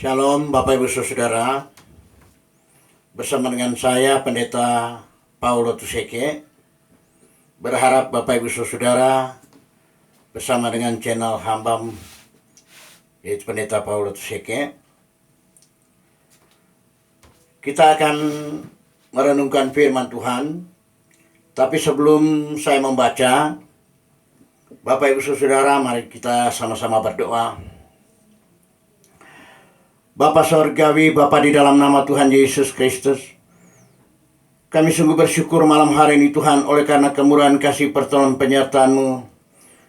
Shalom Bapak Ibu Saudara. Bersama dengan saya Pendeta Paulo Tuseke. Berharap Bapak Ibu Saudara bersama dengan channel Hambam, yaitu Pendeta Paulo Tuseke, kita akan merenungkan firman Tuhan. Tapi sebelum saya membaca, Bapak Ibu Saudara, mari kita sama-sama berdoa. Bapa Sorgawi, Bapa di dalam nama Tuhan Yesus Kristus, kami sungguh bersyukur malam hari ini Tuhan, oleh karena kemurahan kasih pertolongan penyertaan-Mu.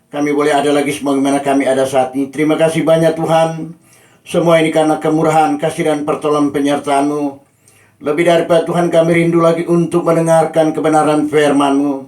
Kami boleh ada lagi sebagaimana kami ada saat ini. Terima kasih banyak Tuhan. Semua ini karena kemurahan kasih dan pertolongan penyertaan-Mu. Lebih daripada Tuhan, kami rindu lagi untuk mendengarkan kebenaran firman-Mu.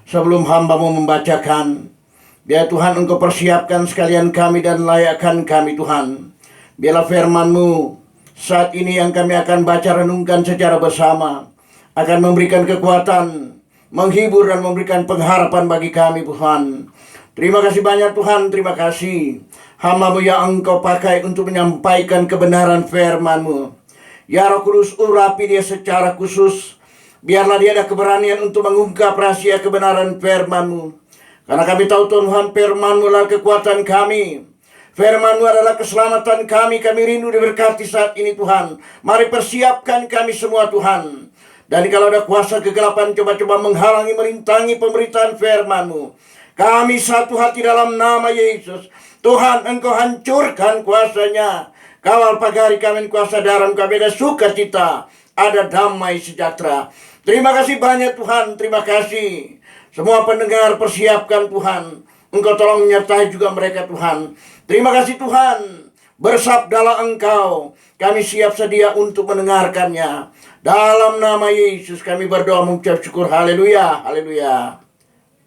Sebelum hamba-Mu membacakan, biar Tuhan Engkau persiapkan sekalian kami dan layakkan kami Tuhan. Biarlah firman-Mu saat ini yang kami akan baca renungkan secara bersama akan memberikan kekuatan, menghibur dan memberikan pengharapan bagi kami Tuhan. Terima kasih banyak Tuhan, terima kasih hamba-Mu yang Engkau pakai untuk menyampaikan kebenaran firman-Mu. Ya Roh Kudus, urapi dia secara khusus. Biarlah dia ada keberanian untuk mengungkap rahasia kebenaran firman-Mu. Karena kami tahu Tuhan, firman-Mu adalah kekuatan kami. Firman-Mu adalah keselamatan kami. Kami rindu diberkati saat ini Tuhan. Mari persiapkan kami semua Tuhan. Dan kalau ada kuasa kegelapan coba-coba menghalangi, merintangi pemberitaan firman-Mu, kami satu hati dalam nama Yesus. Tuhan, Engkau hancurkan kuasanya. Kawal pagari kami kuasa dalam kami, ada sukacita, ada damai sejahtera. Terima kasih banyak Tuhan, terima kasih. Semua pendengar persiapkan Tuhan. Engkau tolong menyertai juga mereka Tuhan. Terima kasih Tuhan. Bersabdalah Engkau. Kami siap sedia untuk mendengarkannya. Dalam nama Yesus kami berdoa mengucap syukur. Haleluya, haleluya.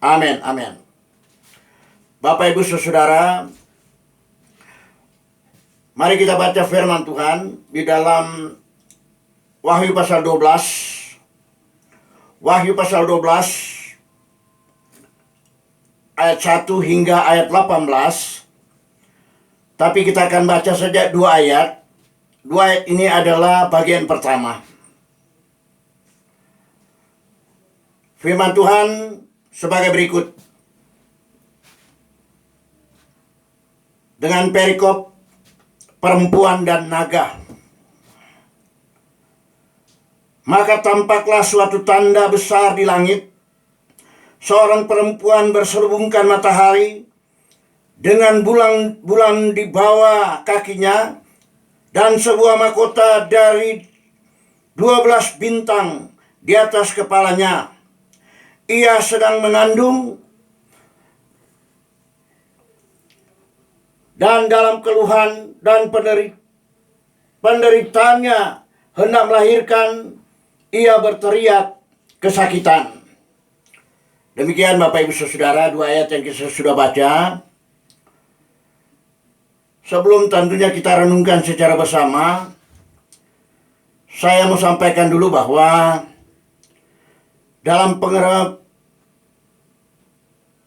Amin, amin. Bapak Ibu Saudara, mari kita baca firman Tuhan di dalam Wahyu pasal 12. Wahyu pasal 12 ayat 1 hingga ayat 18. Tapi kita akan baca saja dua ayat. Dua ayat ini adalah bagian pertama. Firman Tuhan sebagai berikut. Dengan perikop perempuan dan naga. Maka tampaklah suatu tanda besar di langit. Seorang perempuan berselubungkan matahari dengan bulan di bawah kakinya dan sebuah mahkota dari 12 bintang di atas kepalanya. Ia sedang mengandung dan dalam keluhan dan penderitaannya hendak melahirkan, ia berteriak kesakitan. Demikian Bapak Ibu Saudara, dua ayat yang kita sudah baca. Sebelum tentunya kita renungkan secara bersama, saya mau sampaikan dulu bahwa dalam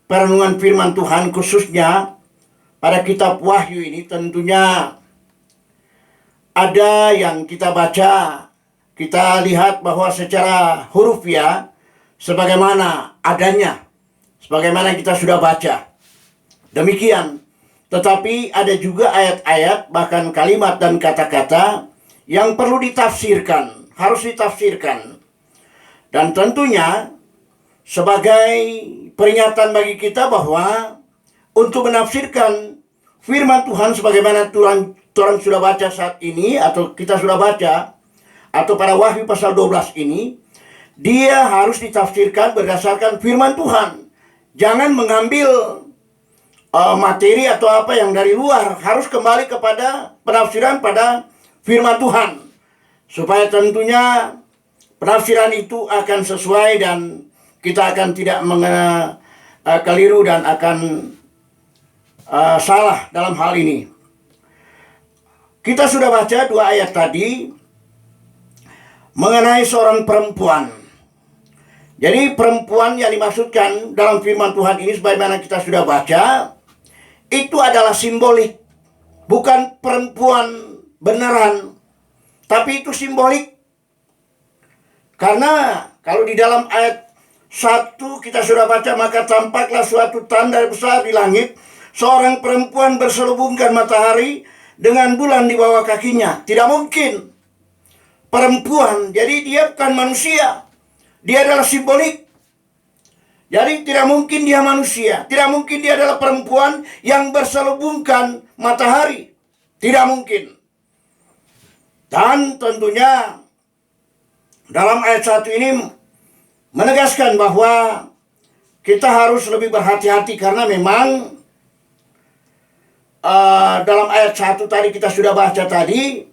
perenungan firman Tuhan, khususnya pada kitab Wahyu ini, tentunya ada yang kita baca, kita lihat bahwa secara hurufiah sebagaimana adanya, sebagaimana kita sudah baca. Demikian. Tetapi ada juga ayat-ayat, bahkan kalimat dan kata-kata yang perlu ditafsirkan, harus ditafsirkan. Dan tentunya sebagai peringatan bagi kita bahwa untuk menafsirkan firman Tuhan sebagaimana Tuhan sudah baca saat ini, atau kita sudah baca, atau pada Wahyu pasal 12 ini, dia harus ditafsirkan berdasarkan firman Tuhan. Jangan mengambil materi atau apa yang dari luar. Harus kembali kepada penafsiran pada firman Tuhan. Supaya tentunya penafsiran itu akan sesuai dan kita akan tidak keliru dan akan salah dalam hal ini. Kita sudah baca dua ayat tadi mengenai seorang perempuan. Jadi perempuan yang dimaksudkan dalam firman Tuhan ini sebagaimana kita sudah baca, itu adalah simbolik. Bukan perempuan beneran, tapi itu simbolik. Karena kalau di dalam ayat 1 kita sudah baca, maka tampaklah suatu tanda besar di langit, seorang perempuan berselubungkan matahari dengan bulan di bawah kakinya. Tidak mungkin perempuan, jadi dia bukan manusia, dia adalah simbolik. Jadi tidak mungkin dia manusia, tidak mungkin dia adalah perempuan yang berselubungkan matahari, tidak mungkin. Dan tentunya dalam ayat 1 ini menegaskan bahwa kita harus lebih berhati-hati, karena memang dalam ayat 1 tadi kita sudah baca tadi,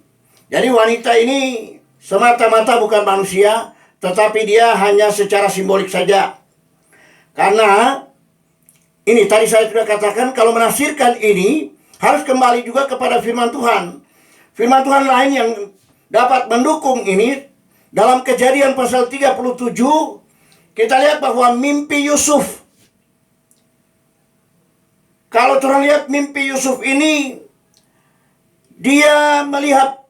jadi wanita ini semata-mata bukan manusia, tetapi dia hanya secara simbolik saja. Karena ini tadi saya sudah katakan, kalau menafsirkan ini harus kembali juga kepada firman Tuhan. Firman Tuhan lain yang dapat mendukung ini, dalam Kejadian pasal 37, kita lihat bahwa mimpi Yusuf. Kalau orang lihat mimpi Yusuf ini, dia melihat,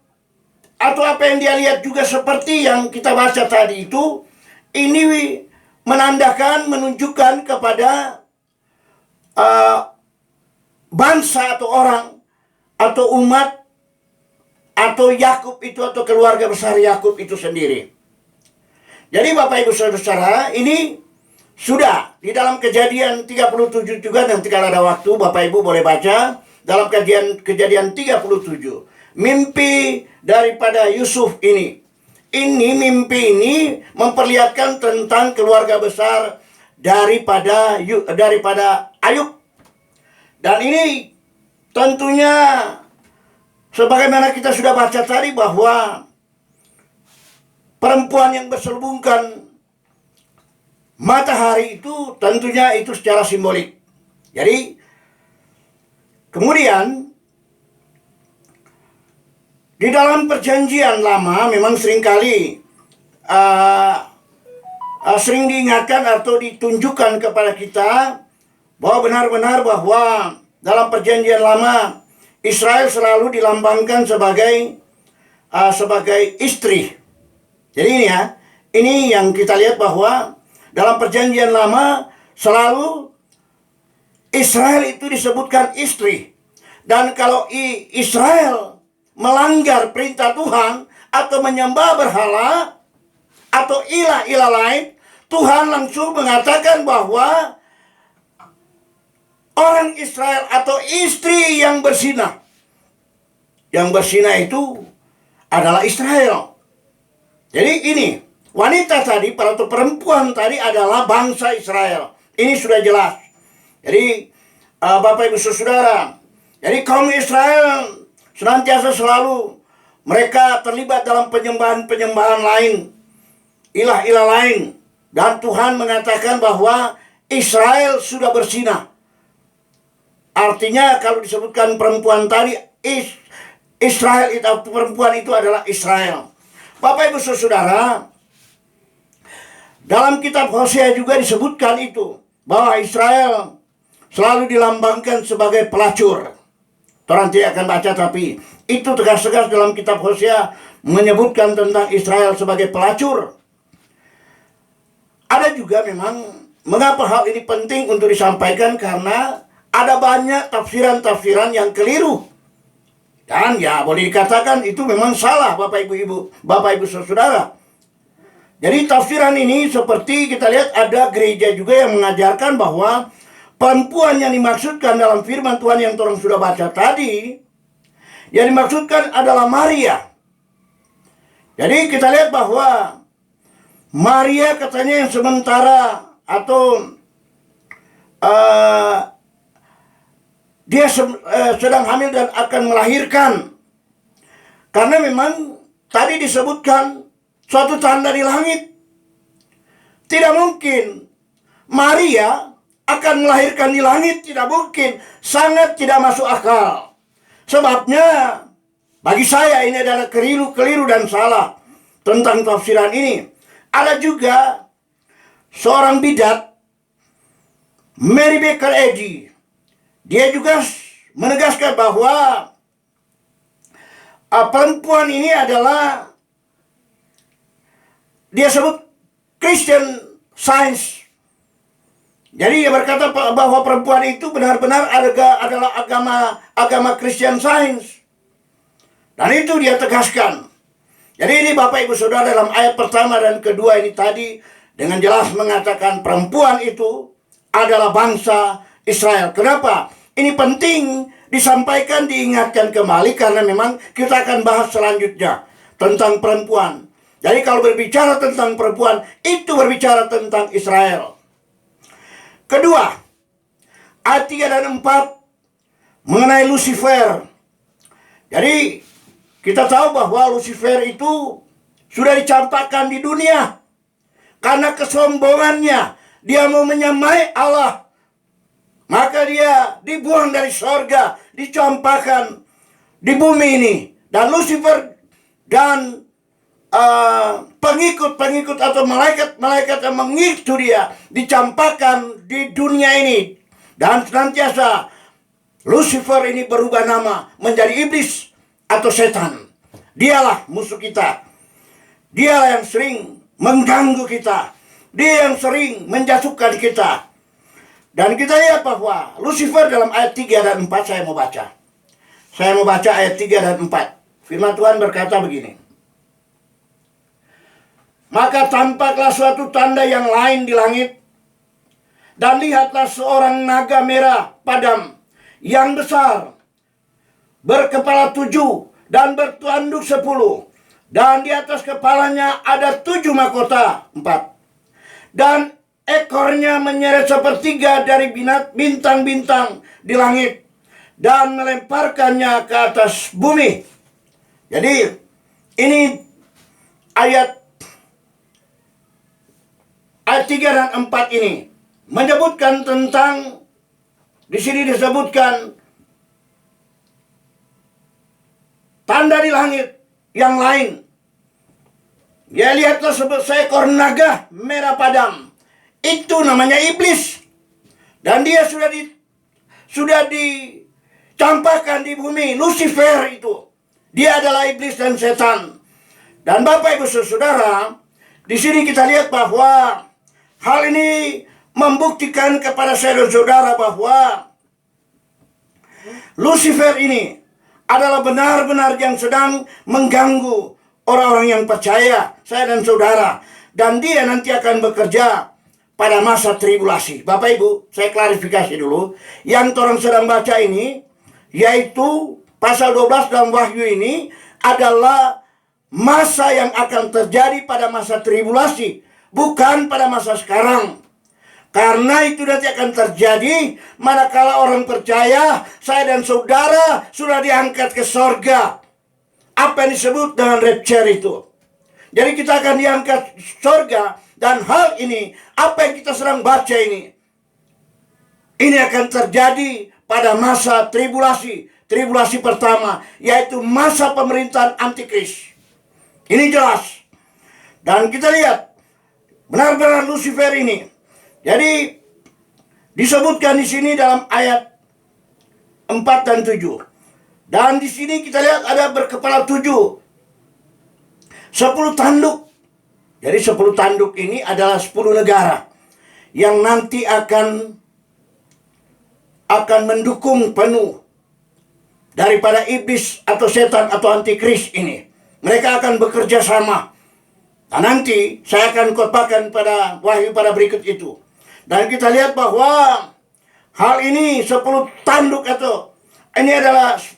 atau apa yang dia lihat juga seperti yang kita baca tadi itu, ini menandakan, menunjukkan kepada bangsa atau orang, atau umat, atau Yakub itu, atau keluarga besar Yakub itu sendiri. Jadi Bapak Ibu Saudara, ini sudah di dalam Kejadian 37 juga, nanti kalau ada waktu Bapak Ibu boleh baca dalam Kejadian 37. Mimpi daripada Yusuf ini. Ini mimpi ini memperlihatkan tentang keluarga besar daripada Ayub. Dan ini tentunya sebagaimana kita sudah baca tadi, bahwa perempuan yang berselubungkan matahari itu tentunya itu secara simbolik. Jadi kemudian di dalam perjanjian lama memang seringkali sering diingatkan atau ditunjukkan kepada kita bahwa benar-benar bahwa dalam perjanjian lama Israel selalu dilambangkan sebagai istri. Jadi ini ya, ini yang kita lihat bahwa dalam perjanjian lama selalu Israel itu disebutkan istri. Dan kalau Israel melanggar perintah Tuhan atau menyembah berhala atau ilah-ilah lain, Tuhan langsung mengatakan bahwa orang Israel atau istri yang berzinah. Yang berzinah itu adalah Israel. Jadi ini, wanita tadi, atau perempuan tadi adalah bangsa Israel. Ini sudah jelas. Jadi Bapak Ibu Saudara, jadi kaum Israel senantiasa selalu mereka terlibat dalam penyembahan-penyembahan lain, ilah-ilah lain. Dan Tuhan mengatakan bahwa Israel sudah berzinah. Artinya kalau disebutkan perempuan tadi, Israel itu, perempuan itu adalah Israel. Bapak Ibu Saudara, dalam kitab Hosea juga disebutkan itu, bahwa Israel selalu dilambangkan sebagai pelacur. Orang tidak akan baca, tapi itu tegas-tegas dalam kitab Hosea menyebutkan tentang Israel sebagai pelacur. Ada juga memang mengapa hal ini penting untuk disampaikan, karena ada banyak tafsiran-tafsiran yang keliru. Dan ya boleh dikatakan itu memang salah, Bapak Ibu Saudara. Jadi tafsiran ini seperti kita lihat ada gereja juga yang mengajarkan bahwa perempuan yang dimaksudkan dalam firman Tuhan yang orang sudah baca tadi, yang dimaksudkan adalah Maria. Jadi kita lihat bahwa Maria katanya yang sementara atau dia sedang hamil dan akan melahirkan. Karena memang tadi disebutkan suatu tanda di langit. Tidak mungkin Maria akan melahirkan di langit, tidak mungkin. Sangat tidak masuk akal. Sebabnya bagi saya ini adalah keliru dan salah tentang tafsiran ini. Ada juga seorang bidat, Mary Baker Eddy. Dia juga menegaskan bahwa perempuan ini adalah, dia sebut Christian Science. Jadi dia berkata bahwa perempuan itu benar-benar adalah agama Christian Science. Dan itu dia tegaskan. Jadi ini Bapak Ibu Saudara, dalam ayat pertama dan kedua ini tadi dengan jelas mengatakan perempuan itu adalah bangsa Israel. Kenapa? Ini penting disampaikan, diingatkan kembali, karena memang kita akan bahas selanjutnya tentang perempuan. Jadi kalau berbicara tentang perempuan, itu berbicara tentang Israel. Kedua, ayat 3 dan 4 mengenai Lucifer. Jadi kita tahu bahwa Lucifer itu sudah dicampakkan di dunia karena kesombongannya. Dia mau menyamai Allah, maka dia dibuang dari sorga, dicampakkan di bumi ini. Dan Lucifer dan pengikut-pengikut atau malaikat-malaikat yang mengikuti dia dicampakkan di dunia ini. Dan senantiasa Lucifer ini berubah nama menjadi iblis atau setan. Dialah musuh kita. Dialah yang sering mengganggu kita. Dia yang sering menjatuhkan kita. Dan kita lihat bahwa Lucifer dalam ayat 3 dan 4 saya mau baca. Saya mau baca ayat 3 dan 4. Firman Tuhan berkata begini. Maka tampaklah suatu tanda yang lain di langit. Dan lihatlah seorang naga merah padam yang besar, berkepala 7 dan bertanduk 10. Dan di atas kepalanya ada 7 mahkota, 4. Dan ekornya menyeret sepertiga dari bintang-bintang di langit dan melemparkannya ke atas bumi. Jadi ini ayat 3 dan 4 ini menyebutkan tentang, di sini disebutkan tanda di langit yang lain. Ya, lihatlah seekor naga merah padam. Itu namanya iblis. Dan dia sudah dicampakkan di bumi. Lucifer itu. Dia adalah iblis dan setan. Dan Bapak Ibu Saudara, di sini kita lihat bahwa hal ini membuktikan kepada saya dan saudara bahwa Lucifer ini adalah benar-benar yang sedang mengganggu orang-orang yang percaya, saya dan saudara. Dan dia nanti akan bekerja pada masa tribulasi. Bapak Ibu, saya klarifikasi dulu. Yang orang sedang baca ini, yaitu pasal 12 dalam Wahyu ini adalah masa yang akan terjadi pada masa tribulasi, bukan pada masa sekarang. Karena itu nanti akan terjadi manakala orang percaya, saya dan saudara sudah diangkat ke sorga. Apa yang disebut dengan rapture itu. Jadi kita akan diangkat sorga. Dan hal ini, apa yang kita sedang baca ini akan terjadi pada masa tribulasi. Tribulasi pertama, yaitu masa pemerintahan antikris. Ini jelas. Dan kita lihat, benar-benar Lucifer ini. Jadi disebutkan di sini dalam ayat 4 dan 7. Dan di sini kita lihat ada berkepala 7. 10 tanduk. Jadi 10 tanduk ini adalah 10 negara yang nanti akan mendukung penuh daripada iblis atau setan atau antikris ini. Mereka akan bekerja sama. Nah, nanti saya akan khotbahkan pada Wahyu pada berikut itu. Dan kita lihat bahwa hal ini 10 tanduk atau ini adalah 10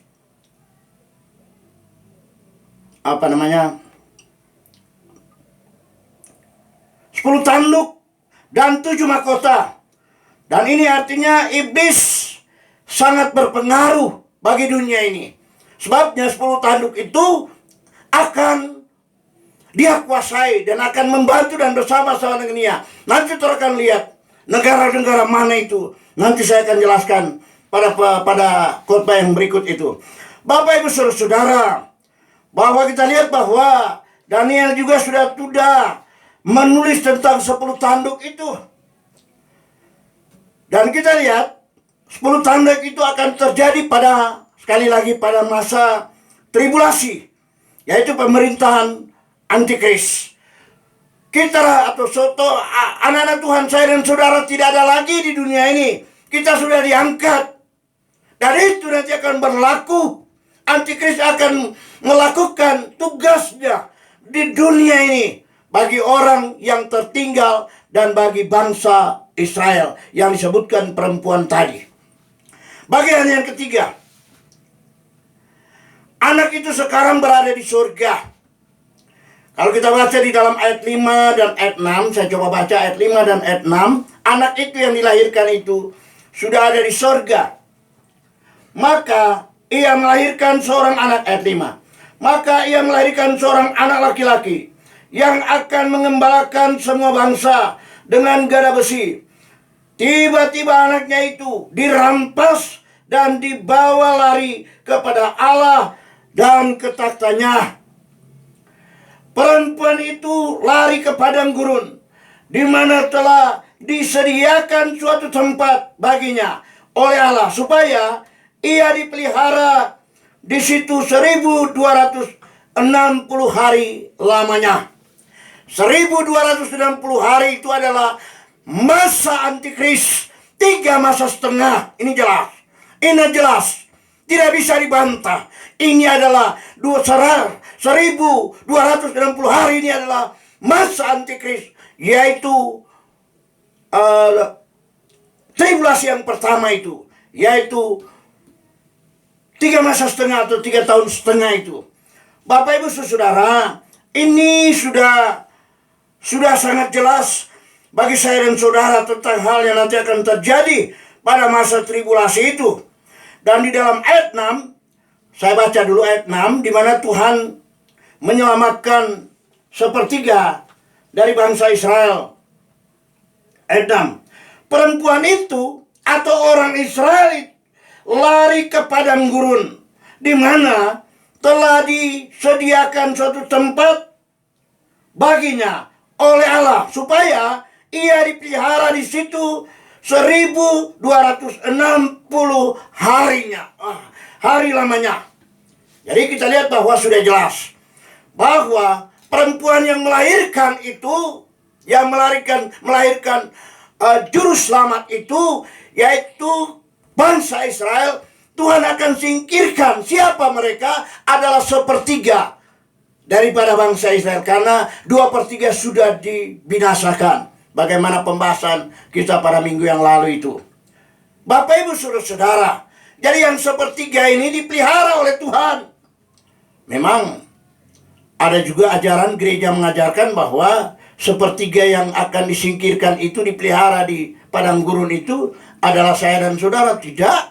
tanduk dan 7 mahkota. Dan ini artinya iblis sangat berpengaruh bagi dunia ini. Sebabnya 10 tanduk itu akan dia kuasai dan akan membantu dan bersama-sama dengan dia. Nanti kita akan lihat negara-negara mana itu. Nanti saya akan jelaskan pada khotbah yang berikut itu. Bapak Ibu Saudara, bahwa kita lihat bahwa Daniel juga sudah menulis tentang 10 tanduk itu. Dan kita lihat 10 tanduk itu akan terjadi pada, sekali lagi, pada masa tribulasi, yaitu pemerintahan antikris. Kita atau anak-anak Tuhan, saya dan saudara, tidak ada lagi di dunia ini. Kita sudah diangkat. Dan itu nanti akan berlaku. Antikris akan melakukan tugasnya di dunia ini bagi orang yang tertinggal dan bagi bangsa Israel yang disebutkan perempuan tadi. Bagian yang ketiga, anak itu sekarang berada di surga. Kalau kita baca di dalam ayat 5 dan ayat 6, saya coba baca ayat 5 dan ayat 6, anak itu yang dilahirkan itu sudah ada di surga. Maka ia melahirkan seorang anak, ayat 5. Maka ia melahirkan seorang anak laki-laki yang akan mengembalakan semua bangsa dengan gada besi. Tiba-tiba anaknya itu dirampas dan dibawa lari kepada Allah dan ke tahtanya. Perempuan itu lari ke padang gurun, di mana telah disediakan suatu tempat baginya oleh Allah, supaya ia dipelihara di situ 1260 hari lamanya. 1260 hari itu adalah masa antikris, 3 masa setengah. Ini jelas, tidak bisa dibantah. Ini adalah 1260 hari, ini adalah masa antikris, yaitu tribulasi yang pertama itu, yaitu 3 masa setengah atau 3 tahun setengah itu. Bapak Ibu saudara, ini sudah sangat jelas bagi saya dan saudara tentang hal yang nanti akan terjadi pada masa tribulasi itu. Dan di dalam ayat 6, saya baca dulu ayat 6, di mana Tuhan menyelamatkan sepertiga dari bangsa Israel. Ayat 6, perempuan itu atau orang Israel lari ke padang gurun, di mana telah disediakan suatu tempat baginya oleh Allah, supaya ia dipelihara di situ 1260 harinya, hari lamanya. Jadi kita lihat bahwa sudah jelas bahwa perempuan yang melahirkan itu, yang melahirkan juru selamat itu, yaitu bangsa Israel. Tuhan akan singkirkan siapa mereka, adalah sepertiga daripada bangsa Israel, karena 2/3 sudah dibinasakan. Bagaimana pembahasan kita pada minggu yang lalu itu. Bapak Ibu saudara, jadi yang sepertiga ini dipelihara oleh Tuhan. Memang ada juga ajaran gereja mengajarkan bahwa sepertiga yang akan disingkirkan itu dipelihara di padang gurun itu adalah saya dan saudara. Tidak,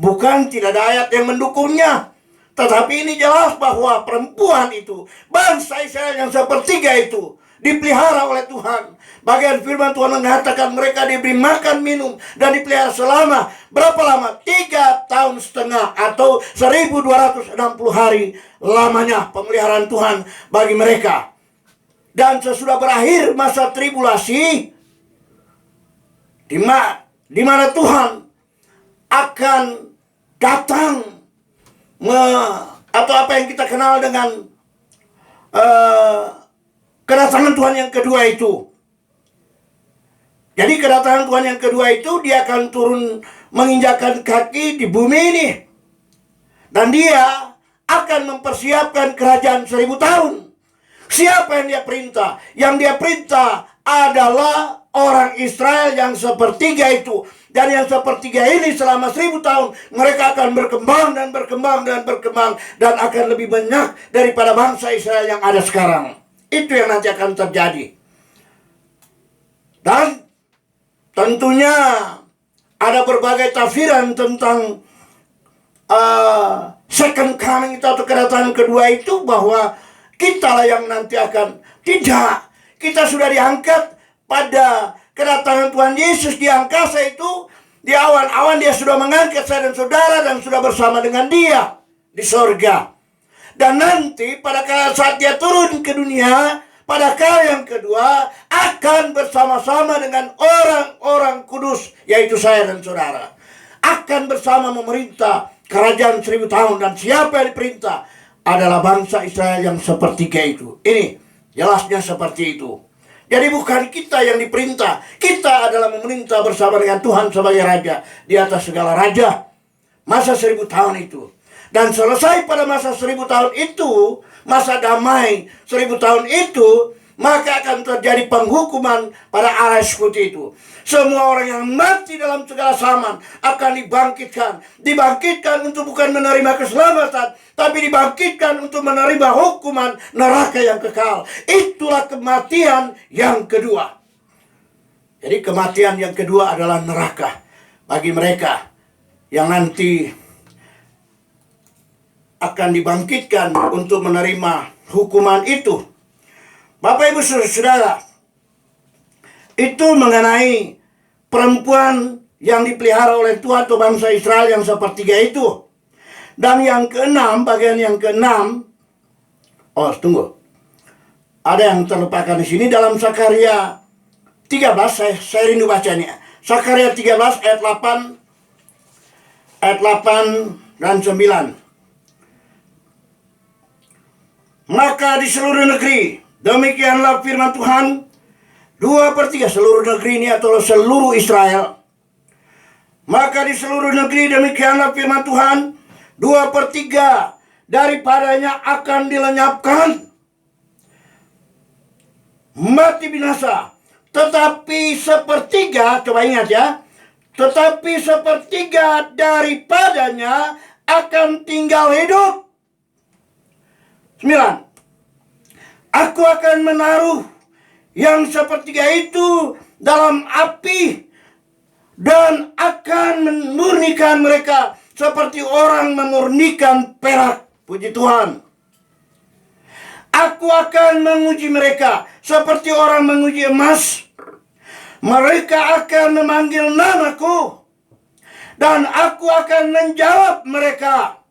bukan, tidak ada ayat yang mendukungnya. Tetapi ini jelas bahwa perempuan itu, bangsa Israel yang sepertiga itu, dipelihara oleh Tuhan. Bagian firman Tuhan mengatakan mereka diberi makan, minum, dan dipelihara selama berapa lama? 3 tahun setengah atau 1260 hari lamanya pemeliharaan Tuhan bagi mereka. Dan sesudah berakhir masa tribulasi, di mana Tuhan akan datang atau apa yang kita kenal dengan kedatangan Tuhan yang kedua itu. Jadi kedatangan Tuhan yang kedua itu, dia akan turun menginjakkan kaki di bumi ini. Dan dia akan mempersiapkan kerajaan 1000 tahun. Siapa yang dia perintah? Yang dia perintah adalah orang Israel yang sepertiga itu. Dan yang sepertiga ini selama 1000 tahun mereka akan berkembang dan berkembang dan berkembang, dan akan lebih banyak daripada bangsa Israel yang ada sekarang. Itu yang nanti akan terjadi. Dan tentunya ada berbagai tafsiran tentang second coming itu atau kedatangan kedua itu, bahwa kita lah yang nanti akan. Tidak, kita sudah diangkat pada kedatangan Tuhan Yesus di angkasa itu. Di awan-awan dia sudah mengangkat saya dan saudara, dan sudah bersama dengan dia di sorga. Dan nanti pada saat dia turun ke dunia, pada kali yang kedua akan bersama-sama dengan orang-orang kudus, yaitu saya dan saudara. Akan bersama memerintah kerajaan 1000 tahun. Dan siapa yang diperintah? adalah bangsa Israel yang sepertiga itu. Ini jelasnya seperti itu. Jadi bukan kita yang diperintah. Kita adalah memerintah bersama dengan Tuhan sebagai Raja di atas segala raja. Masa 1000 tahun itu. Dan selesai pada masa 1000 tahun itu, masa damai 1000 tahun itu, maka akan terjadi penghukuman pada aras putih itu. Semua orang yang mati dalam segala zaman akan dibangkitkan. Dibangkitkan untuk bukan menerima keselamatan, tapi dibangkitkan untuk menerima hukuman neraka yang kekal. Itulah kematian yang kedua. Jadi kematian yang kedua adalah neraka. Bagi mereka yang nanti akan dibangkitkan untuk menerima hukuman itu. Bapak Ibu Saudara, itu mengenai perempuan yang dipelihara oleh Tuhan atau bangsa Israel yang sepertiga itu. Dan yang keenam, bagian yang keenam, tunggu. Ada yang terlupakan di sini dalam Sakaria 13, saya rindu bacanya. Sakaria 13 ayat 8 dan 9. Maka di seluruh negeri, demikianlah firman Tuhan, 2/3 seluruh negeri ini atau seluruh Israel. Maka di seluruh negeri demikianlah firman Tuhan, 2/3 daripadanya akan dilenyapkan, mati binasa. Tetapi 1/3, coba ingat ya, tetapi 1/3 daripadanya akan tinggal hidup. 9. Aku akan menaruh yang 1/3 itu dalam api dan akan memurnikan mereka seperti orang memurnikan perak. Puji Tuhan. Aku akan menguji mereka seperti orang menguji emas. Mereka akan memanggil namaku dan aku akan menjawab mereka.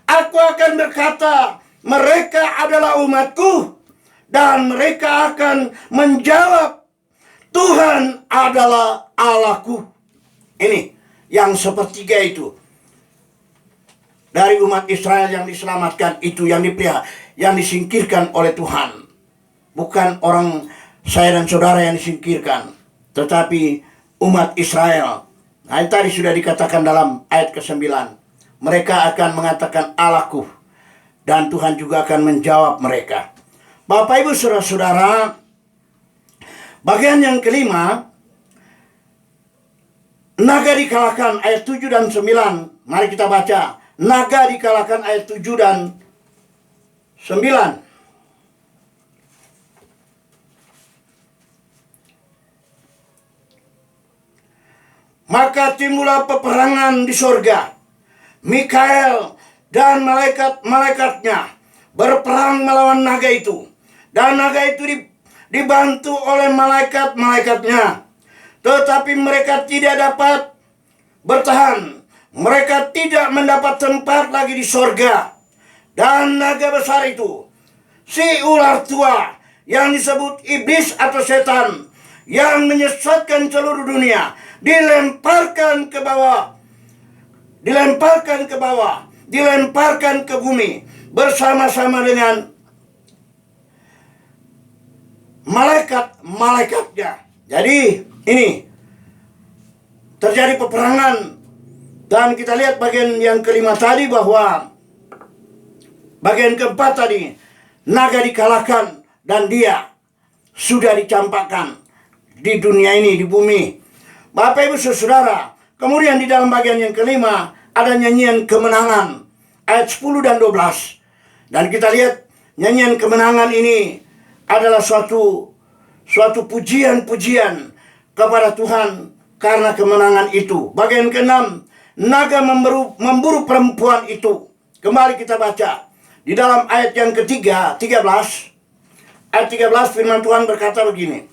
Aku akan berkata, mereka adalah umatku, dan mereka akan menjawab, Tuhan adalah Allahku. Ini yang 1/3 itu. Dari umat Israel yang diselamatkan itu, yang dipelihara, yang disingkirkan oleh Tuhan. Bukan orang saya dan saudara yang disingkirkan, tetapi umat Israel. Nah, tadi sudah dikatakan dalam ayat ke-9. Mereka akan mengatakan Allahku. Dan Tuhan juga akan menjawab mereka. Bapak Ibu Saudara-saudara, bagian yang kelima, naga dikalahkan ayat 7 dan 9. Mari kita baca. Naga dikalahkan ayat 7 dan 9. Maka timbullah peperangan di sorga. Mikael dan malaikat-malaikatnya berperang melawan naga itu. Dan naga itu dibantu oleh malaikat-malaikatnya. Tetapi mereka tidak dapat bertahan. Mereka tidak mendapat tempat lagi di sorga. Dan naga besar itu, si ular tua yang disebut iblis atau setan, yang menyesatkan seluruh dunia, dilemparkan ke bawah. Dilemparkan ke bumi bersama-sama dengan malaikat-malaikatnya. Jadi ini terjadi peperangan. Dan kita lihat bagian yang kelima tadi, bahwa bagian keempat tadi, naga dikalahkan dan dia sudah dicampakkan di dunia ini, di bumi. Bapak Ibu Saudara, kemudian di dalam bagian yang kelima ada nyanyian kemenangan ayat 10 dan 12. Dan kita lihat nyanyian kemenangan ini adalah suatu pujian-pujian kepada Tuhan karena kemenangan itu. Bagian ke-6, naga memburu perempuan itu. Kembali kita baca di dalam ayat yang ketiga, 13. Ayat 13 firman Tuhan berkata begini.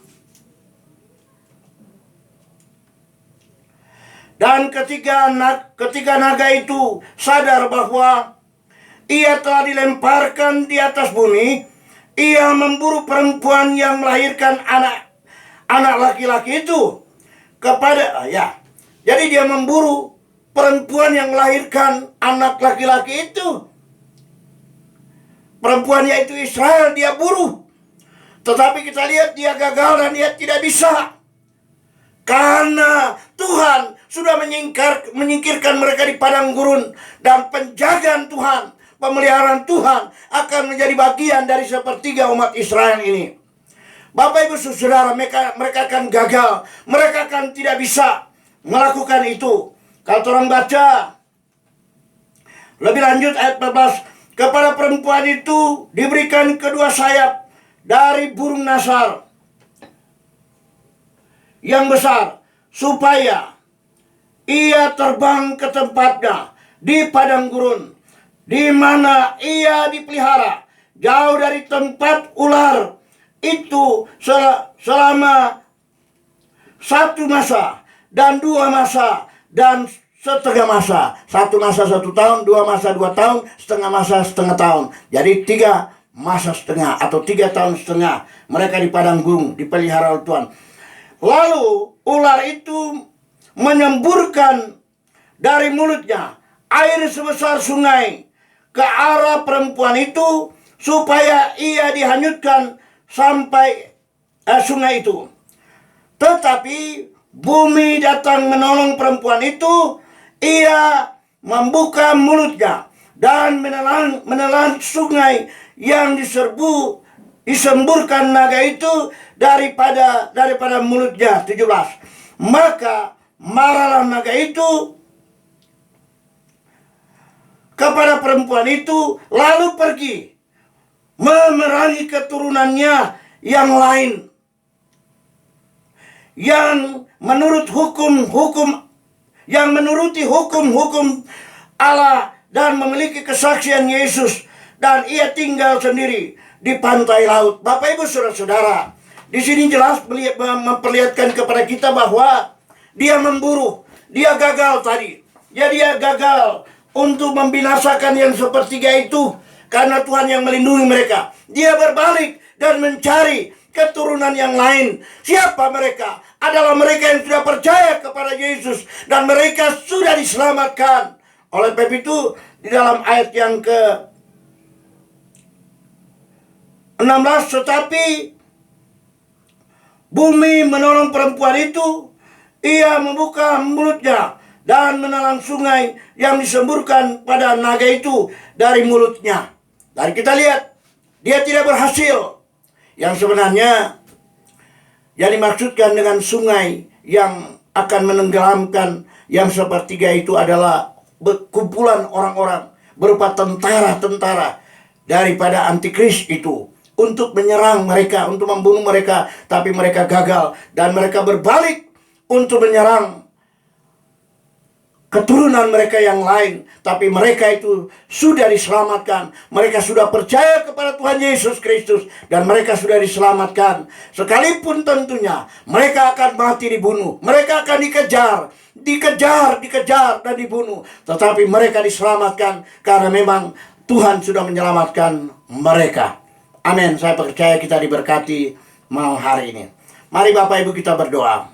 Dan ketika naga itu sadar bahwa ia telah dilemparkan di atas bumi, ia memburu perempuan yang melahirkan anak laki-laki itu jadi dia memburu perempuan yang melahirkan anak laki-laki itu. perempuan yaitu Israel dia buruh. Tetapi kita lihat dia gagal dan dia tidak bisa. Karena Tuhan sudah menyingkirkan mereka di padang gurun. Dan penjagaan Tuhan, pemeliharaan Tuhan akan menjadi bagian dari sepertiga umat Israel ini. Bapak Ibu Saudara, mereka akan gagal. Mereka akan tidak bisa melakukan itu. Kalau orang baca lebih lanjut ayat 14. Kepada perempuan itu diberikan kedua sayap dari burung nasar yang besar, supaya ia terbang ke tempatnya di padang gurun, di mana ia dipelihara, jauh dari tempat ular itu selama 1 masa dan 2 masa dan setengah masa. 1 masa 1 tahun, 2 masa 2 tahun, setengah masa setengah tahun. Jadi 3 masa setengah atau 3 tahun setengah mereka di padang gurun dipelihara oleh Tuhan. Lalu ular itu menyemburkan dari mulutnya air sebesar sungai ke arah perempuan itu, supaya ia dihanyutkan sampai sungai itu. Tetapi bumi datang menolong perempuan itu. Ia membuka mulutnya dan menelan sungai yang disemburkan naga itu daripada mulutnya. 17. Maka marahlah naga itu kepada perempuan itu, lalu pergi memerangi keturunannya yang lain, yang menuruti hukum Allah dan memiliki kesaksian Yesus, dan ia tinggal sendiri di pantai laut. Bapak Ibu Saudara-saudara, di sini jelas memperlihatkan kepada kita bahwa dia memburu, dia gagal tadi. Jadi dia gagal untuk membinasakan yang sepertiga itu, karena Tuhan yang melindungi mereka. Dia berbalik dan mencari keturunan yang lain. Siapa mereka? Adalah mereka yang sudah percaya kepada Yesus, dan mereka sudah diselamatkan. Oleh sebab itu, di dalam ayat yang ke-16, tetapi bumi menolong perempuan itu, ia membuka mulutnya dan menelan sungai yang disemburkan pada naga itu dari mulutnya. Dan kita lihat, dia tidak berhasil. Yang sebenarnya yang dimaksudkan dengan sungai yang akan menenggelamkan yang sepertiga itu adalah kumpulan orang-orang berupa tentara-tentara daripada antikris itu, untuk menyerang mereka, untuk membunuh mereka. Tapi mereka gagal, dan mereka berbalik untuk menyerang keturunan mereka yang lain. Tapi mereka itu sudah diselamatkan. Mereka sudah percaya kepada Tuhan Yesus Kristus, dan mereka sudah diselamatkan. Sekalipun tentunya mereka akan mati dibunuh, mereka akan dikejar dan dibunuh, tetapi mereka diselamatkan karena memang Tuhan sudah menyelamatkan mereka. Amin. Saya percaya kita diberkati malam hari ini. Mari Bapak Ibu kita berdoa.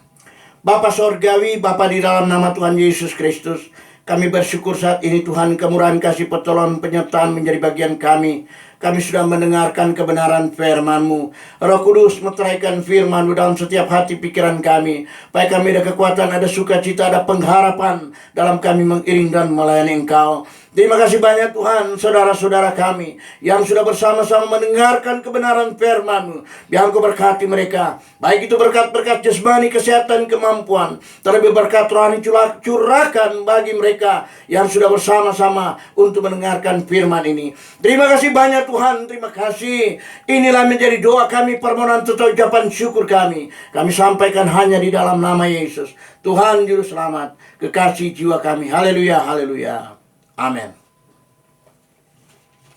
Bapa Sorgawi, Bapa di dalam nama Tuhan Yesus Kristus, kami bersyukur saat ini Tuhan, kemurahan kasih pertolongan penyertaan menjadi bagian kami. Kami sudah mendengarkan kebenaran firman-Mu. Roh Kudus, meteraikan firman-Mu dalam setiap hati pikiran kami, supaya kami ada kekuatan, ada sukacita, ada pengharapan dalam kami mengiring dan melayani Engkau. Terima kasih banyak Tuhan, saudara-saudara kami yang sudah bersama-sama mendengarkan kebenaran firman-Mu. Biar Engkau berkati mereka, baik itu berkat-berkat jasmani, kesehatan, kemampuan, terlebih berkat rohani curahkan bagi mereka yang sudah bersama-sama untuk mendengarkan firman ini. Terima kasih banyak Tuhan, terima kasih. Inilah menjadi doa kami, permohonan serta ucapan syukur kami. Kami sampaikan hanya di dalam nama Yesus, Tuhan Juru Selamat, kekasih jiwa kami. Haleluya, haleluya. Amin.